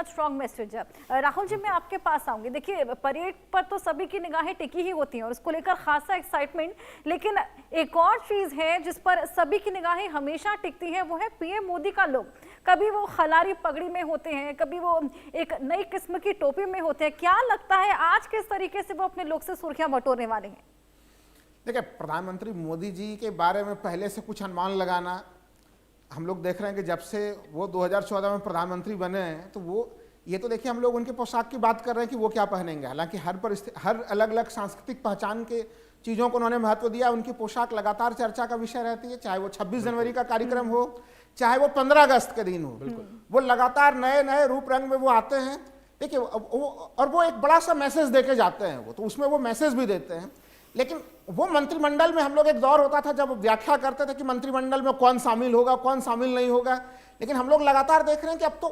बहुत strong message है। राहुल जी, मैं आपके पास आऊंगी। देखिए, परेड पर तो सभी की निगाहें टिकी ही होती हैं और उसको लेकर खासा एक्साइटमेंट, लेकिन एक और चीज है जिस पर सभी की निगाहें हमेशा टिकती हैं, वो है पीएम मोदी का लुक। कभी वो खलारी पगड़ी में होते हैं, कभी वो एक नई किस्म की टोपी में होते हैं। क्या लगता है आज किस तरीके से वो अपने लुक से सुर्खियां बटोरने वाले हैं? देखिए, प्रधानमंत्री मोदी जी के बारे में पहले से कुछ अनुमान लगाना, हम लोग देख रहे हैं कि जब से वो 2014 में प्रधानमंत्री बने हैं तो वो ये तो देखिए हम लोग उनके पोशाक की बात कर रहे हैं कि वो क्या पहनेंगे। हालांकि हर अलग अलग सांस्कृतिक पहचान के चीज़ों को उन्होंने महत्व दिया। उनकी पोशाक लगातार चर्चा का विषय रहती है, चाहे वो 26 जनवरी का कार्यक्रम हो, चाहे वो 15 अगस्त के दिन हो। वो लगातार नए नए रूप रंग में वो आते हैं। देखिए, और वो एक बड़ा सा मैसेज देके जाते हैं। वो तो उसमें वो मैसेज भी देते हैं। लेकिन वो मंत्रिमंडल में हम लोग एक दौर होता था जब व्याख्या करते थे कि मंत्रिमंडल में कौन शामिल होगा, कौन शामिल नहीं होगा। लेकिन हम लोग लगातार देख रहे हैं कि अब तो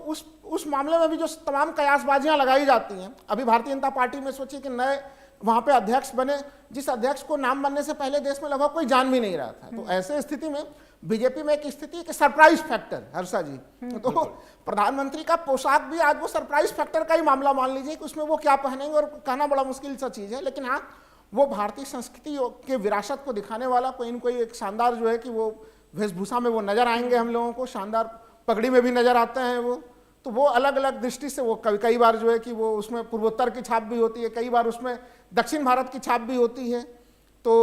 उस मामले में भी जो तमाम कयासबाजियां लगाई जाती हैं। अभी भारतीय जनता पार्टी में सोचिए कि नए वहां पे अध्यक्ष बने, जिस अध्यक्ष को नाम बनने से पहले देश में लगभग कोई जान भी नहीं रहा था। तो ऐसे स्थिति में बीजेपी में एक स्थिति है कि सरप्राइज फैक्टर, हर्षा जी, तो प्रधानमंत्री का पोशाक भी आज वो सरप्राइज फैक्टर का ही मामला मान लीजिए कि उसमें वो क्या पहनेंगे, और कहना बड़ा मुश्किल सा चीज है। लेकिन हाँ, वो भारतीय संस्कृति के विरासत को दिखाने वाला कोई न कोई एक शानदार जो है कि वो वेशभूषा में वो नजर आएंगे हम लोगों को, शानदार पगड़ी में भी नजर आते हैं वो। तो वो अलग अलग दृष्टि से वो कई बार जो है कि वो उसमें पूर्वोत्तर की छाप भी होती है, कई बार उसमें दक्षिण भारत की छाप भी होती है। तो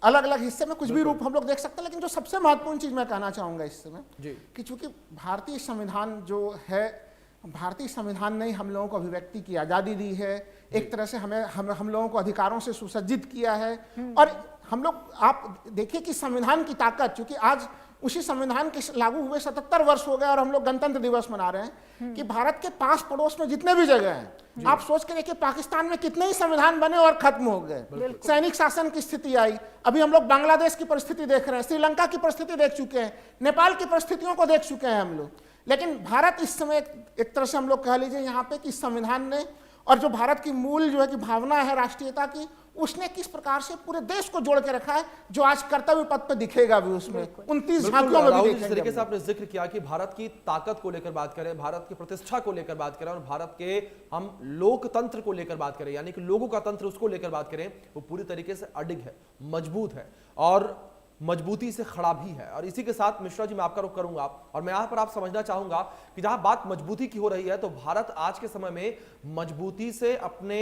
अलग अलग हिस्से में कुछ भी रूप हम लोग देख सकते हैं। लेकिन जो सबसे महत्वपूर्ण चीज मैं कहना चाहूंगा इस समय कि चूंकि भारतीय संविधान जो है, भारतीय संविधान ने हम लोगों को अभिव्यक्ति की आज़ादी दी है, एक तरह से हम लोगों को अधिकारों से सुसज्जित किया है। और हम लोग, आप देखिए कि संविधान की ताकत, चूंकि आज उसी संविधान के लागू हुए 77 वर्ष हो गए और हम लोग गणतंत्र दिवस मना रहे हैं, कि भारत के पास पड़ोस में जितने भी जगह हैं, आप सोच के देखिए पाकिस्तान में कितने ही संविधान बने और खत्म हो गए, सैनिक शासन की स्थिति आई। अभी हम लोग बांग्लादेश की परिस्थिति देख रहे हैं, श्रीलंका की परिस्थिति देख चुके हैं, नेपाल की परिस्थितियों को देख चुके हैं हम लोग। लेकिन भारत इस समय एक तरह से हम लोग कह लीजिए यहाँ पे कि संविधान ने, और जो भारत की मूल जो है कि भावना है राष्ट्रीयता की, उसने किस प्रकार से पूरे देश को जोड़ के रखा है, जो आज कर्तव्य पथ पे दिखेगा भी उसमें 29 झांकियों में भी दिखेगा। जिस तरीके से आपने जिक्र किया कि भारत की ताकत को लेकर बात करें, भारत की प्रतिष्ठा को लेकर बात करें, और भारत के हम लोकतंत्र को लेकर बात करें, यानी कि लोगों का तंत्र, उसको लेकर बात करें, वो पूरी तरीके से अडिग है, मजबूत है और मजबूती से खड़ा भी है। और इसी के साथ मिश्रा जी, मैं आपका रुख करूंगा और मैं यहां पर आप समझना चाहूंगा कि जहां बात मजबूती की हो रही है, तो भारत आज के समय में मजबूती से अपने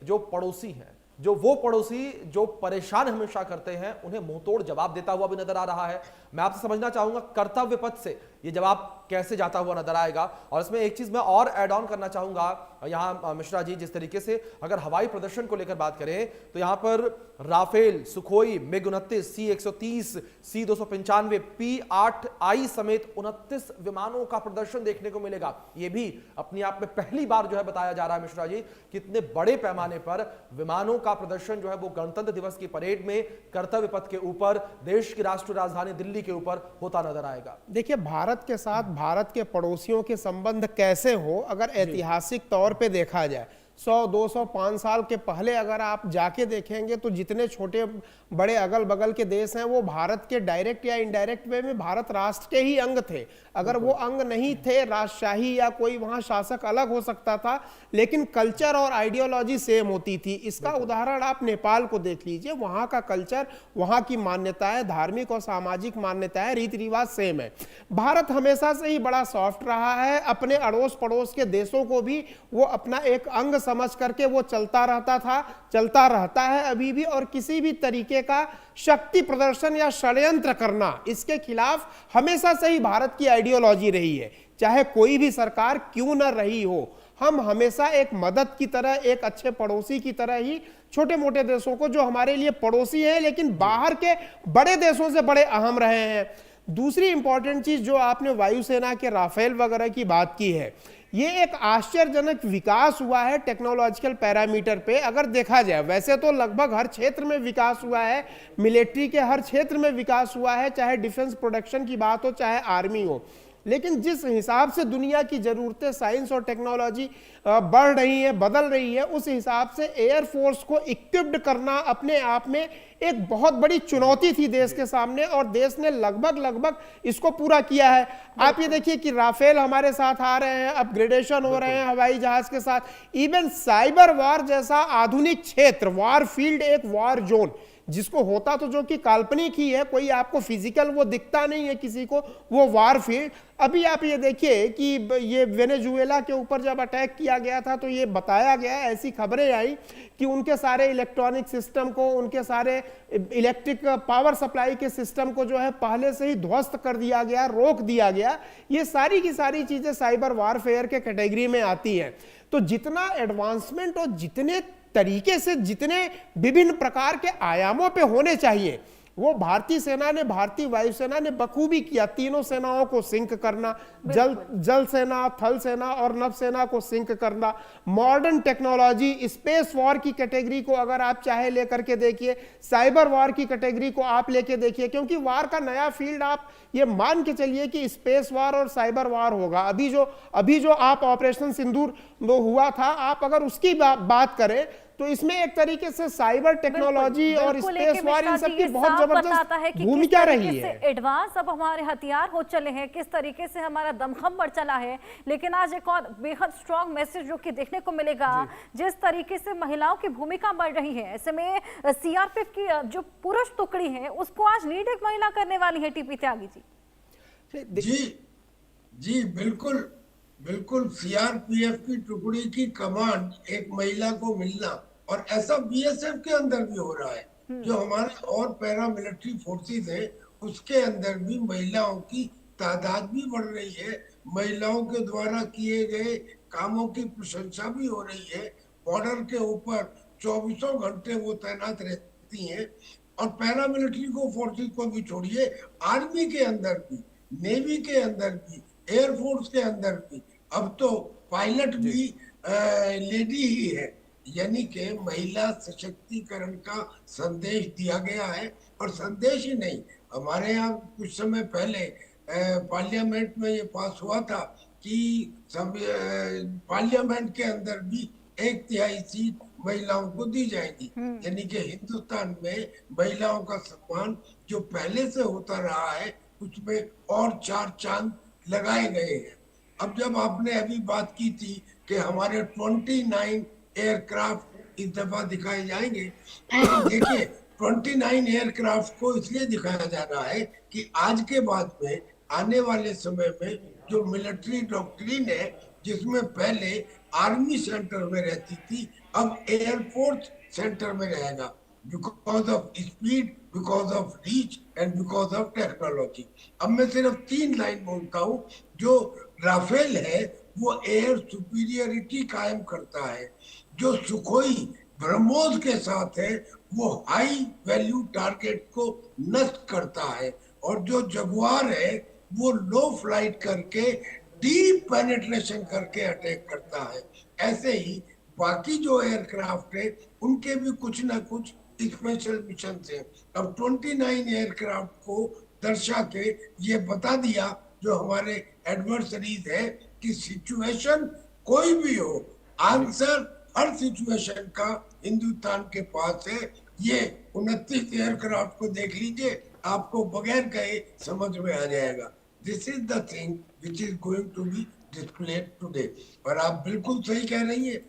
जो पड़ोसी हैं, जो वो पड़ोसी जो परेशान हमेशा करते हैं, उन्हें मुंहतोड़ जवाब देता हुआ भी नजर आ रहा है। मैं आपसे समझना चाहूंगा कर्तव्य पथ से ये जवाब कैसे जाता हुआ नजर आएगा। और इसमें एक चीज मैं और ऐड ऑन करना चाहूंगा यहां मिश्रा जी, जिस तरीके से अगर हवाई प्रदर्शन को लेकर बात करें तो यहां पर Rafale, Sukhoi, मिग-29, C-130, C-295, P-8I समेत 29 विमानों का प्रदर्शन देखने को मिलेगा। यह भी अपने आप में पहली बार जो है बताया जा रहा है मिश्रा जी, कितने बड़े पैमाने पर विमानों का प्रदर्शन जो है वो गणतंत्र दिवस की परेड में कर्तव्य पथ के ऊपर, देश की राष्ट्रीय राजधानी दिल्ली के ऊपर होता नजर आएगा। देखिए, भारत के साथ भारत के पड़ोसियों के संबंध कैसे हो, अगर ऐतिहासिक तौर पे देखा जाए 100, 200, 5 साल के पहले अगर आप जाके देखेंगे तो जितने छोटे बड़े अगल बगल के देश हैं वो भारत के डायरेक्ट या इनडायरेक्ट वे में भारत राष्ट्र के ही अंग थे। अगर वो अंग नहीं थे, राजशाही या कोई वहां शासक अलग हो सकता था, लेकिन कल्चर और आइडियोलॉजी सेम होती थी। इसका उदाहरण आप नेपाल को देख लीजिए, वहां का कल्चर, वहां की मान्यताएं, धार्मिक और सामाजिक मान्यताएं, रीति रिवाज सेम है। भारत हमेशा से ही बड़ा सॉफ्ट रहा है, अपने अड़ोस पड़ोस के देशों को भी वो अपना एक अंग समझ करके वो चलता रहता था, चलता रहता है अभी भी। और किसी भी तरीके का शक्ति प्रदर्शन या षड्यंत्र करना, इसके खिलाफ हमेशा से ही भारत की आइडियोलॉजी रही है, चाहे कोई भी सरकार क्यों न रही हो। हम हमेशा एक मदद की तरह, एक अच्छे पड़ोसी की तरह ही छोटे मोटे देशों को, जो हमारे लिए पड़ोसी हैं लेकिन बाहर के बड़े देशों से बड़े अहम रहे हैं। दूसरी इंपॉर्टेंट चीज जो आपने वायुसेना के राफेल वगैरह की बात की है, ये एक आश्चर्यजनक विकास हुआ है टेक्नोलॉजिकल पैरामीटर पे। अगर देखा जाए, वैसे तो लगभग हर क्षेत्र में विकास हुआ है, मिलिट्री के हर क्षेत्र में विकास हुआ है, चाहे डिफेंस प्रोडक्शन की बात हो, चाहे आर्मी हो, लेकिन जिस हिसाब से दुनिया की जरूरतें, साइंस और टेक्नोलॉजी बढ़ रही है, बदल रही है, उस हिसाब से एयरफोर्स को इक्विप्ड करना अपने आप में एक बहुत बड़ी चुनौती थी देश के सामने, और देश ने लगभग इसको पूरा किया है। आप ये देखिए कि राफेल हमारे साथ आ रहे हैं, अपग्रेडेशन हो रहे हैं हवाई जहाज के साथ, इवन साइबर वार जैसा आधुनिक क्षेत्र, वार फील्ड, एक वार जोन जिसको होता तो जो कि काल्पनिक ही है, कोई आपको फिजिकल वो दिखता नहीं है किसी को, वो वार फील्ड। अभी आप ये देखिए कि ये वेनेजुएला के ऊपर जब अटैक किया गया था तो ये बताया गया, ऐसी खबरें आई कि उनके सारे इलेक्ट्रॉनिक सिस्टम को, उनके सारे इलेक्ट्रिक पावर सप्लाई के सिस्टम को जो है पहले से ही ध्वस्त कर दिया गया, रोक दिया गया। ये सारी की सारी चीजें साइबर वारफेयर के कैटेगरी में आती हैं। तो जितना एडवांसमेंट और जितने तरीके से, जितने विभिन्न प्रकार के आयामों पे होने चाहिए, वो भारतीय सेना ने, भारतीय वायुसेना ने बखूबी किया। तीनों सेनाओं को सिंक करना, जल सेना, थल सेना और नभ सेना को सिंक करना, मॉडर्न टेक्नोलॉजी, स्पेस वॉर की कैटेगरी को अगर आप चाहे लेकर के देखिए, साइबर वॉर की कैटेगरी को आप लेके देखिए, क्योंकि वार का नया फील्ड आप ये मान के चलिए कि स्पेस वार और साइबर वार होगा। अभी जो आप ऑपरेशन सिंदूर वो हुआ था, आप अगर उसकी बात करें तो इसमें एक तरीके से साइबर टेक्नोलॉजी और स्पेस वार इन सब की बहुत जबरदस्त भूमिका रही है। एडवांस अब हमारे हथियार हो चले हैं, किस तरीके से हमारा दमखम बढ़ चला है। लेकिन आज एक और बेहद स्ट्रॉन्ग मैसेज जो कि देखने को मिलेगा, जिस तरीके से महिलाओं की भूमिका बढ़ रही है, ऐसे में सीआरपीएफ की जो पुरुष टुकड़ी है उसको आज लीड एक महिला करने वाली है, टीपी त्यागी जी। जी बिल्कुल सीआरपीएफ की टुकड़ी की कमांड एक महिला को मिलना, और ऐसा बीएसएफ के अंदर भी हो रहा है। जो हमारे और पैरामिलिट्री फोर्सेस है उसके अंदर भी महिलाओं की तादाद भी बढ़ रही है, महिलाओं के द्वारा किए गए कामों की प्रशंसा भी हो रही है। बॉर्डर के ऊपर 24 घंटे वो तैनात रहती हैं, और पैरामिलिट्री को फोर्सेस को भी छोड़िए, आर्मी के अंदर भी, नेवी के अंदर भी, एयरफोर्स के अंदर भी अब तो पायलट भी लेडी ही है। यानी कि महिला सशक्तिकरण का संदेश दिया गया है। और संदेश ही नहीं, हमारे यहाँ कुछ समय पहले पार्लियामेंट में ये पास हुआ था कि पार्लियामेंट के अंदर भी 1/3 सीट महिलाओं को दी जाएगी। यानी कि हिंदुस्तान में महिलाओं का सम्मान जो पहले से होता रहा है उसमें और 4 चांद लगाए गए हैं। अब जब आपने अभी बात की थी कि हमारे 29 एयरक्राफ्ट इस दफा दिखाए जाएंगे, देखिए 29 एयरक्राफ्ट को इसलिए दिखाया जा रहा है कि आज के बाद में आने वाले समय में जो मिलिट्री डॉक्ट्रिन है, जिसमें पहले आर्मी सेंटर में रहती थी, अब एयरफोर्स सेंटर में रहेगा, because of speed, because of reach and because of technology. अब मैं सिर्फ 3 लाइन बोलता हूँ। जो राफेल है वो एयर सुपीरियरिटी कायम करता है, जो सुखोई ब्रह्मोस के साथ है वो हाई वैल्यू टारगेट को नष्ट करता है, और जो जगुआर है वो लो फ्लाइट करके डीप पेनिट्रेशन करके अटैक करता है। ऐसे ही बाकी जो एयरक्राफ्ट है उनके भी कुछ ना कुछ स्पेशल मिशन है। अब 29 एयरक्राफ्ट को दर्शा के ये बता दिया जो हमारे एडवर्सरीज है कि सिचुएशन कोई भी हो, आंसर हर सिचुएशन का हिंदुस्तान के पास है। ये 29 एयरक्राफ्ट को देख लीजिए, आपको बगैर कहे समझ में आ जाएगा। This is the thing which is going to be displayed today. और आप बिल्कुल सही कह रही है,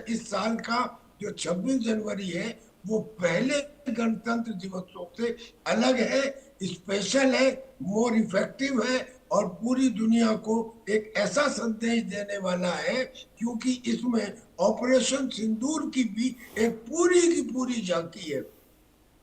इस साल का जो 26 जनवरी है वो पहले गणतंत्र दिवसों से अलग है, स्पेशल है, मोर इफेक्टिव है, और पूरी दुनिया को एक ऐसा संदेश देने वाला है, क्योंकि इसमें ऑपरेशन सिंदूर की भी एक पूरी की पूरी झांकी है,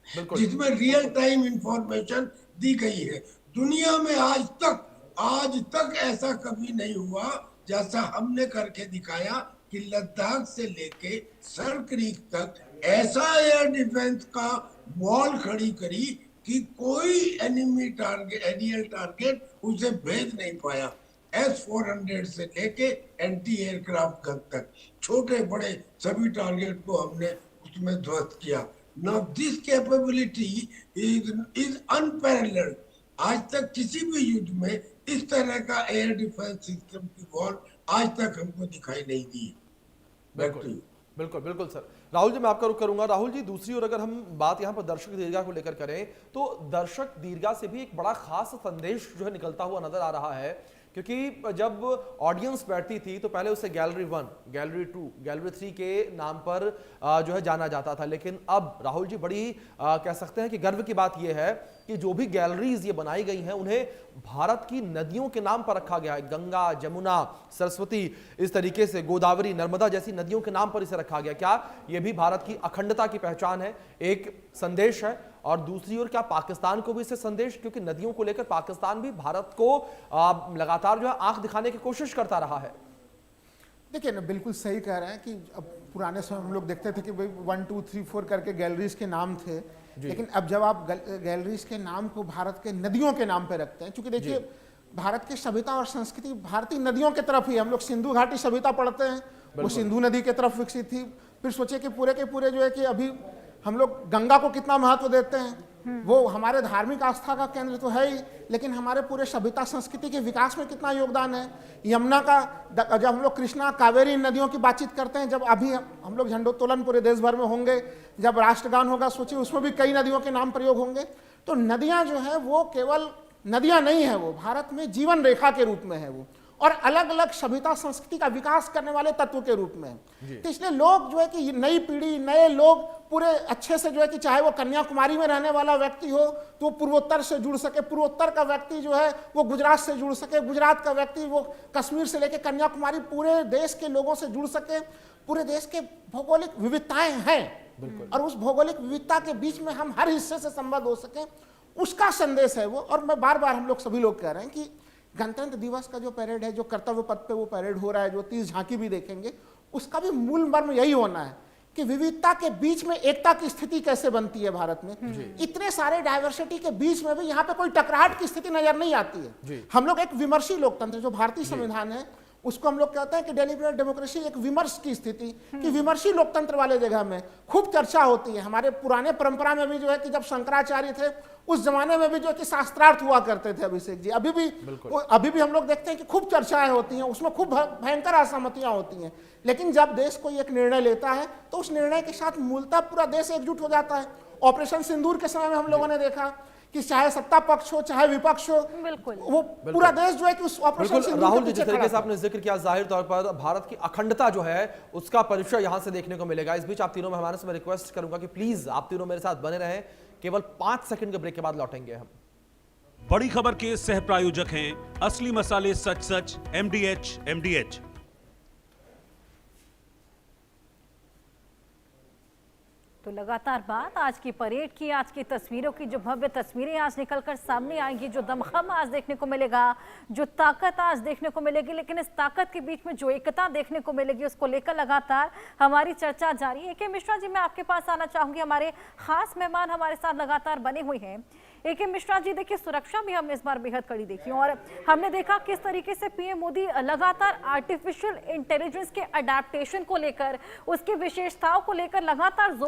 जिसमें रियल टाइम इंफॉर्मेशन दी गई है। दुनिया में आज तक ऐसा कभी नहीं हुआ जैसा हमने करके दिखाया कि लद्दाख से लेके सर क्रीक तक ऐसा एयर डिफेंस का वॉल खड़ी करी कि कोई एनिमी टारगेट, एरियल टारगेट उसे भेज नहीं पाया। S-400 से लेके एंटी एयरक्राफ्ट गन तक छोटे बड़े सभी टारगेट को हमने उसमें ध्वस्त किया। Now this capability is unparalleled. आज तक किसी भी युद्ध में इस तरह का एयर डिफेंस सिस्टम की वॉर आज तक हमको दिखाई नहीं दी। Back to बिल्कुल you. बिल्कुल बिल्कुल सर। राहुल जी मैं आपका रुख करूंगा। राहुल जी दूसरी ओर अगर हम बात यहाँ पर दर्शक दीर्घा को लेकर करें तो दर्शक दीर्घा से भी एक बड़ा खास संदेश जो है निकलता हुआ नजर आ रहा है, क्योंकि जब ऑडियंस बैठती थी तो पहले उसे गैलरी 1, गैलरी 2, गैलरी 3 के नाम पर जो है जाना जाता था, लेकिन अब राहुल जी बड़ी कह सकते हैं कि गर्व की बात यह है कि जो भी गैलरीज ये बनाई गई हैं उन्हें भारत की नदियों के नाम पर रखा गया है। गंगा, जमुना, सरस्वती, इस तरीके से गोदावरी, नर्मदा जैसी नदियों के नाम पर इसे रखा गया। क्या ये भी भारत की अखंडता की पहचान है, एक संदेश है? और दूसरी ओर क्या पाकिस्तान को भी इससे संदेश, क्योंकि नदियों को लेकर पाकिस्तान भी भारत को लगातार जो है आंख दिखाने की कोशिश करता रहा है। देखिए ना, बिल्कुल सही कह रहे हैं कि अब पुराने समय हम लोग देखते थे कि भाई 1, 2, 3, 4 करके गैलरीज के नाम थे, लेकिन अब जब आप गैलरीज के नाम को भारत के नदियों के नाम पे रखते हैं, क्योंकि देखिए भारत की सभ्यता और संस्कृति भारतीय नदियों की तरफ ही, हम लोग सिंधु घाटी सभ्यता पढ़ते हैं, वो सिंधु नदी की तरफ विकसित थी। फिर सोचे कि पूरे के पूरे जो है कि अभी हम लोग गंगा को कितना महत्व देते हैं, वो हमारे धार्मिक आस्था का केंद्र तो है ही, लेकिन हमारे पूरे सभ्यता संस्कृति के विकास में कितना योगदान है। यमुना का, जब हम लोग कृष्णा कावेरी नदियों की बातचीत करते हैं, जब अभी हम लोग झंडोत्तोलन पूरे देश भर में होंगे, जब राष्ट्रगान होगा, सोचिए उसमें भी कई नदियों के नाम प्रयोग होंगे। तो नदियां जो है वो केवल नदियां नहीं है, वो भारत में जीवन रेखा के रूप में है वो, और अलग अलग सभ्यता संस्कृति का विकास करने वाले तत्व के रूप में। तो इसलिए लोग जो है कि नई पीढ़ी, नए लोग पूरे अच्छे से जो है कि चाहे वो कन्याकुमारी में रहने वाला व्यक्ति हो तो वो पूर्वोत्तर से जुड़ सके, पूर्वोत्तर का व्यक्ति जो है वो गुजरात से जुड़ सके, गुजरात का व्यक्ति वो कश्मीर से लेकर कन्याकुमारी पूरे देश के लोगों से जुड़ सके। पूरे देश के भौगोलिक विविधताएं हैं और उस भौगोलिक विविधता के बीच में हम हर हिस्से से संबद्ध हो सके, उसका संदेश है वो। और मैं बार बार हम लोग सभी लोग कह रहे हैं कि गणतंत्र दिवस का जो परेड है, जो कर्तव्य पथ पे वो परेड हो रहा है, जो 30 झांकी भी देखेंगे, उसका भी मूल मर्म यही होना है कि विविधता के बीच में एकता की स्थिति कैसे बनती है भारत में। इतने सारे डायवर्सिटी के बीच में भी यहाँ पे कोई टकराहट की स्थिति नजर नहीं आती है। हम लोग एक विमर्शी लोकतंत्र, जो भारतीय संविधान है उसको हम लोग कहते हैं कि डेलिब्रेट डेमोक्रेसी, एक विमर्श की स्थिति, कि विमर्शी लोकतंत्र वाले जगह में खूब चर्चा होती है। हमारे पुराने परंपरा में भी जो है कि जब शंकराचार्य थे उस जमाने में भी जो है कि शास्त्रार्थ हुआ करते थे अभिषेक जी, अभी भी हम लोग देखते हैं कि खूब चर्चाएं होती हैं, उसमें खूब भयंकर असहमतियां होती हैं, लेकिन जब देश कोई एक निर्णय लेता है तो उस निर्णय के साथ मूलतः पूरा देश एकजुट हो जाता है। ऑपरेशन सिंदूर के समय में हम लोगों ने देखा कि चाहे सत्ता पक्ष हो चाहे विपक्ष हो, बिल्कुल वो पूरा देश जो है कि उस ऑपरेशन सिंदूर राहुल के जी, पीछे जिस तरीके खड़ा से था। आपने जिक्र किया, जाहिर तौर पर भारत की अखंडता जो है उसका परिचय यहां से देखने को मिलेगा। इस बीच आप तीनों मेहमानों से मैं रिक्वेस्ट करूंगा कि प्लीज आप तीनों मेरे साथ बने रहें, केवल 5 सेकंड के ब्रेक के बाद लौटेंगे हम। बड़ी खबर के सह प्रायोजक हैं असली मसाले सच सच, MDH। तो लगातार बात आज की परेड की, आज की तस्वीरों की, जो भव्य तस्वीरें आज निकलकर सामने आएंगी, जो दमखम आज देखने को मिलेगा, जो ताकत आज देखने को मिलेगी, लेकिन इस ताकत के बीच में जो एकता देखने को मिलेगी उसको लेकर लगातार हमारी चर्चा जारी है। AK मिश्रा जी, मैं आपके पास आना चाहूंगी, हमारे खास मेहमान हमारे साथ लगातार बने हुए हैं। AK मिश्रा जी, देखिए सुरक्षा भी हमने इस बार बेहद कड़ी देखी और हमने देखा किस तरीके से PM मोदी लगातार आर्टिफिशियल इंटेलिजेंस के अडेप्टेशन को लेकर, उसकी विशेषताओं को लेकर लगातार जोर